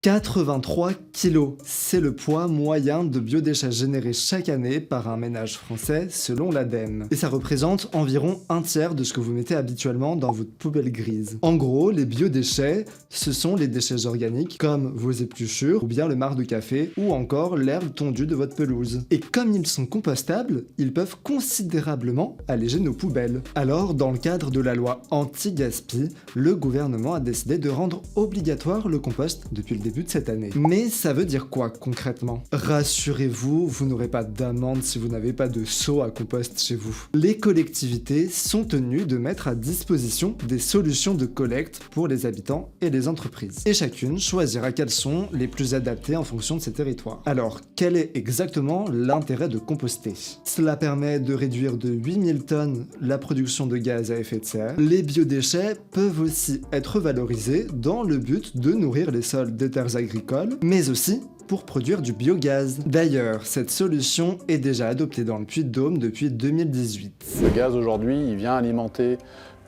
83 kilos, c'est le poids moyen de biodéchets générés chaque année par un ménage français selon l'ADEME. Et ça représente environ un tiers de ce que vous mettez habituellement dans votre poubelle grise. En gros, les biodéchets, ce sont les déchets organiques comme vos épluchures ou bien le marc de café ou encore l'herbe tondue de votre pelouse. Et comme ils sont compostables, ils peuvent considérablement alléger nos poubelles. Alors, dans le cadre de la loi anti-gaspi, le gouvernement a décidé de rendre obligatoire le compost depuis le début de cette année. Mais ça veut dire quoi concrètement? Rassurez-vous, vous n'aurez pas d'amende si vous n'avez pas de seau à compost chez vous. Les collectivités sont tenues de mettre à disposition des solutions de collecte pour les habitants et les entreprises. Et chacune choisira quelles sont les plus adaptées en fonction de ses territoires. Alors, quel est exactement l'intérêt de composter? Cela permet de réduire de 8000 tonnes la production de gaz à effet de serre. Les biodéchets peuvent aussi être valorisés dans le but de nourrir les sols des terres agricoles, mais aussi pour produire du biogaz. D'ailleurs, cette solution est déjà adoptée dans le Puy-de-Dôme depuis 2018. Le gaz aujourd'hui, il vient alimenter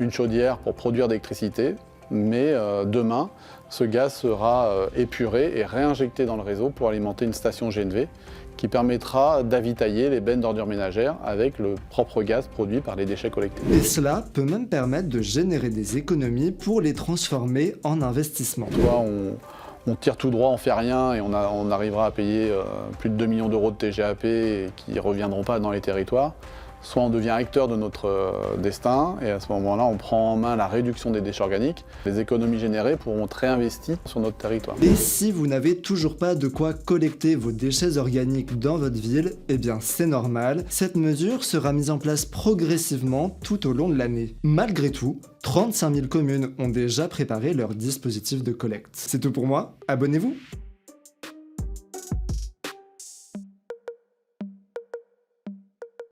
une chaudière pour produire de l'électricité, mais demain, ce gaz sera épuré et réinjecté dans le réseau pour alimenter une station GNV qui permettra d'avitailler les bennes d'ordures ménagères avec le propre gaz produit par les déchets collectés. Et cela peut même permettre de générer des économies pour les transformer en investissement. Soit on tire tout droit, on fait rien et on arrivera à payer plus de 2 millions d'euros de TGAP qui ne reviendront pas dans les territoires. Soit on devient acteur de notre destin et à ce moment-là, on prend en main la réduction des déchets organiques. Les économies générées pourront être réinvesties sur notre territoire. Et si vous n'avez toujours pas de quoi collecter vos déchets organiques dans votre ville, eh bien c'est normal, cette mesure sera mise en place progressivement tout au long de l'année. Malgré tout, 35 000 communes ont déjà préparé leur dispositif de collecte. C'est tout pour moi, abonnez-vous!